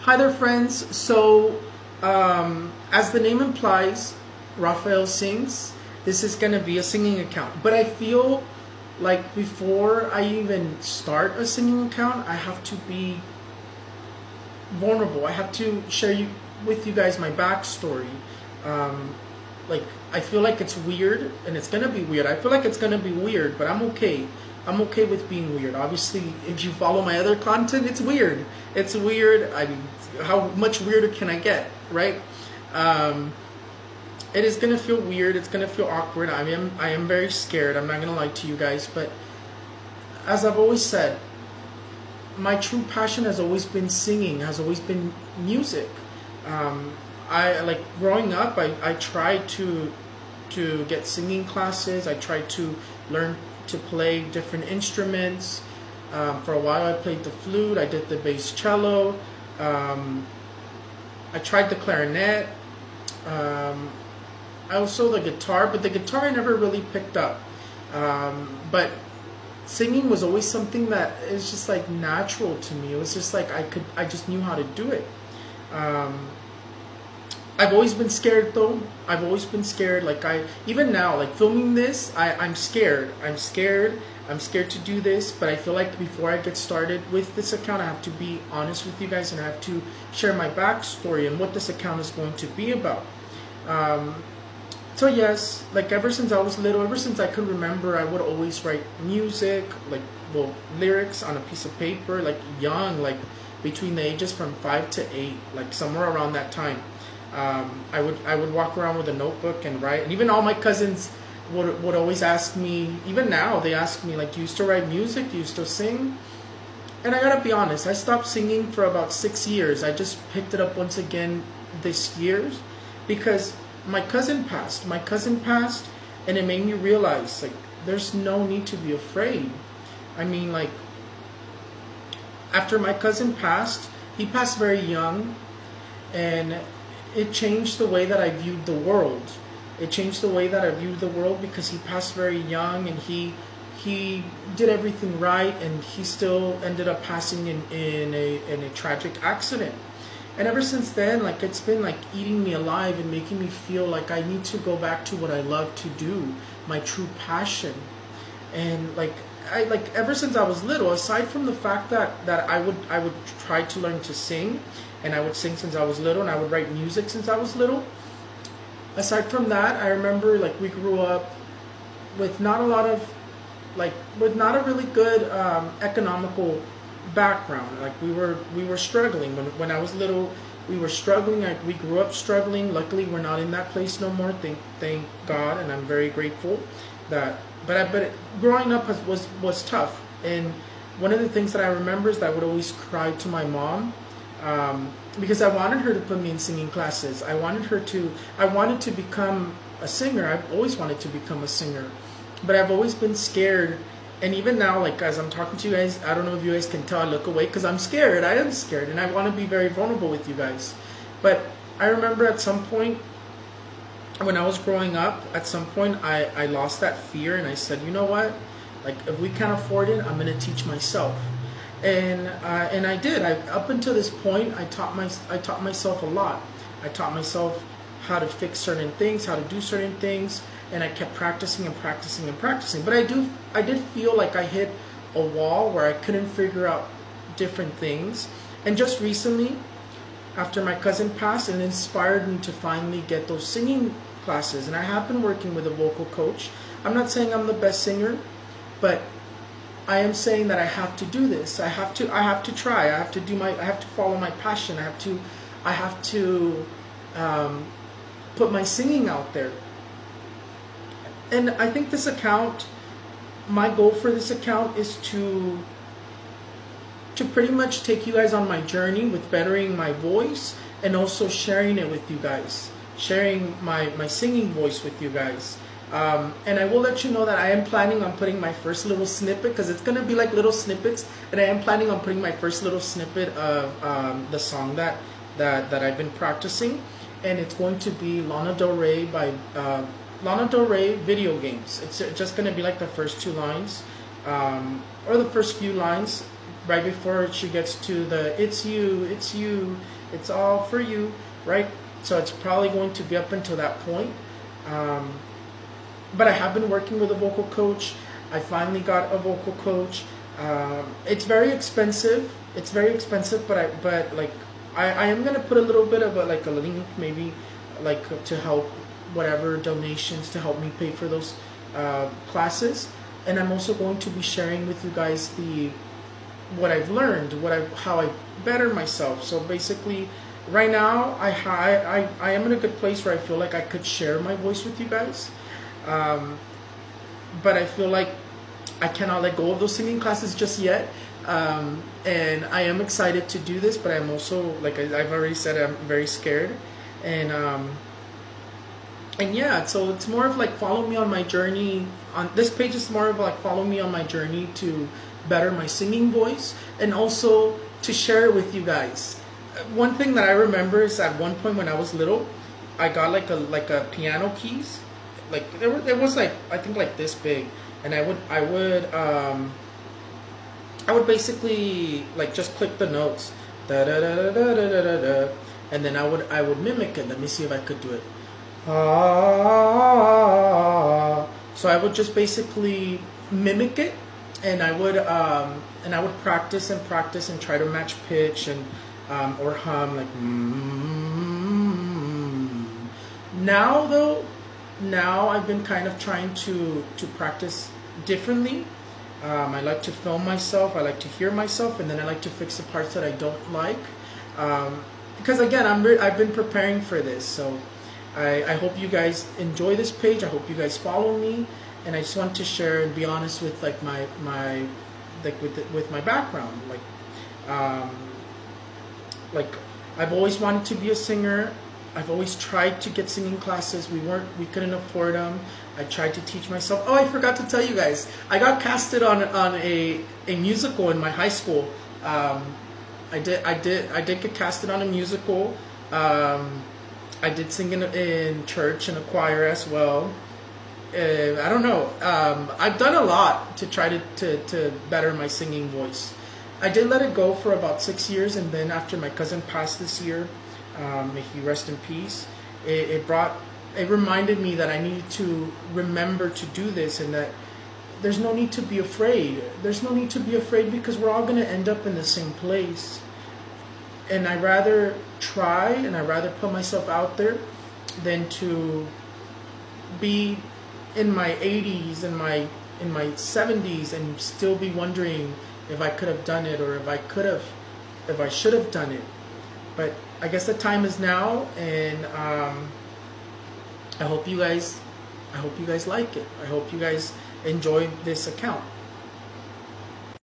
Hi there, friends. So, as the name implies, Raphael sings. This is going to be a singing account. But I feel like before I even start a singing account, I have to be vulnerable. I have to share with you guys my backstory. Um, like, I feel like it's weird, and it's going to be weird. I feel like it's going to be weird, but I'm okay. I'm okay with being weird. Obviously, if you follow my other content, it's weird. It's weird. I mean, how much weirder can I get, right? Um, it is gonna feel weird. It's gonna feel awkward. I am very scared. I'm not gonna lie to you guys, but as I've always said, my true passion has always been singing. Has always been music. Um, I like growing up. I tried to get singing classes. I tried to learn to play different instruments. For a while, I played the flute. I did the bass cello. Um, I tried the clarinet. Um, I also the guitar, but the guitar I never really picked up. But singing was always something that is just like natural to me. It was just like I just knew how to do it. Um, I've always been scared though. I've always been scared. Like even now, like filming this, I'm scared. I'm scared. I'm scared to do this. But I feel like before I get started with this account, I have to be honest with you guys and I have to share my backstory and what this account is going to be about. Um, so yes, like ever since I was little, ever since I could remember, I would always write music, like lyrics on a piece of paper, like young, like between the ages from 5 to 8, like somewhere around that time. I would walk around with a notebook and write, and even all my cousins would always ask me. Even now, they ask me like, "You used to write music? You used to sing?" And I gotta be honest, I stopped singing for about 6 years. I just picked it up once again this year because my cousin passed. My cousin passed, and it made me realize like there's no need to be afraid. I mean, like after my cousin passed, he passed very young, and it changed the way that I viewed the world. It changed the way that I viewed the world because he passed very young and he did everything right, and he still ended up passing in a tragic accident. And ever since then, like it's been like eating me alive and making me feel like I need to go back to what I love to do, my true passion. And like ever since I was little, aside from the fact that I would try to learn to sing, and I would sing since I was little, and I would write music since I was little. Aside from that, I remember like we grew up with not a lot of with not a really good economical background. Like we were struggling when I was little. We were struggling. We grew up struggling. Luckily, we're not in that place no more. Thank God, and I'm very grateful that. But growing up was tough. And one of the things that I remember is that I would always cry to my mom, because I wanted her to put me in singing classes. I wanted to become a singer. I've always wanted to become a singer, but I've always been scared. And even now, like as I'm talking to you guys, I don't know if you guys can tell, I look away because I'm scared. I am scared, and I want to be very vulnerable with you guys. But I remember at some point when I was growing up, at some point I lost that fear, and I said, you know what? Like if we can't afford it, I'm gonna teach myself. And I did. Up until this point, I taught myself a lot. I taught myself how to fix certain things, how to do certain things, and I kept practicing and practicing and practicing. But I did feel like I hit a wall where I couldn't figure out different things. And just recently, after my cousin passed, it inspired me to finally get those singing classes. And I have been working with a vocal coach. I'm not saying I'm the best singer, but I am saying that I have to do this. I have to try. I have to follow my passion. I have to put my singing out there. And I think this account, my goal for this account is to pretty much take you guys on my journey with bettering my voice, and also sharing it with you guys, sharing my singing voice with you guys. And I will let you know that I am planning on putting my first little snippet, because it's going to be like little snippets, and I am planning on putting my first little snippet of the song that I've been practicing, and it's going to be Lana Del Rey by Lana Del Rey Video Games. It's just going to be like the first 2 lines, or the first few lines. right before she gets to the it's you, it's all for you, right? So it's probably going to be up until that point. Um, but I have been working with a vocal coach. I finally got a vocal coach. It's very expensive. It's very expensive, but like I am gonna put a little bit of a link, maybe like to help whatever donations to help me pay for those classes. And I'm also going to be sharing with you guys the what I've learned, how I better myself. So basically, right now I am in a good place where I feel like I could share my voice with you guys, um, but I feel like I cannot let go of those singing classes just yet. And I am excited to do this, but I'm also, like I've already said, I'm very scared. And yeah, so it's more of like follow me on my journey. On this page is more of like follow me on my journey to better my singing voice, and also to share it with you guys. One thing that I remember is at one point when I was little, I got like a piano keys, like there was like I think like this big, and I would basically like just click the notes, da da da da da da da da, and then I would mimic it. Let me see if I could do it. So I would just basically mimic it, and I would practice and practice and try to match pitch and or hum like. Now though, now I've been kind of trying to practice differently. I like to film myself. I like to hear myself, and then I like to fix the parts that I don't like. Because again, I've been preparing for this, so I hope you guys enjoy this page. I hope you guys follow me, and I just want to share and be honest with like my like with my background. Like I've always wanted to be a singer. I've always tried to get singing classes. We couldn't afford them. I tried to teach myself. Oh, I forgot to tell you guys. I got casted on a musical in my high school. I did get casted on a musical. I did sing in church and a choir as well. I don't know. I've done a lot to try to better my singing voice. I did let it go for about 6 years, and then after my cousin passed this year, may he rest in peace, it reminded me that I needed to remember to do this, and that there's no need to be afraid. There's no need to be afraid because we're all going to end up in the same place. And I rather try and I rather put myself out there than to be in my 80s and in my 70s and still be wondering if I could have done it, or if I should have done it. But I guess the time is now, and I hope you guys like it. I hope you guys enjoy this account.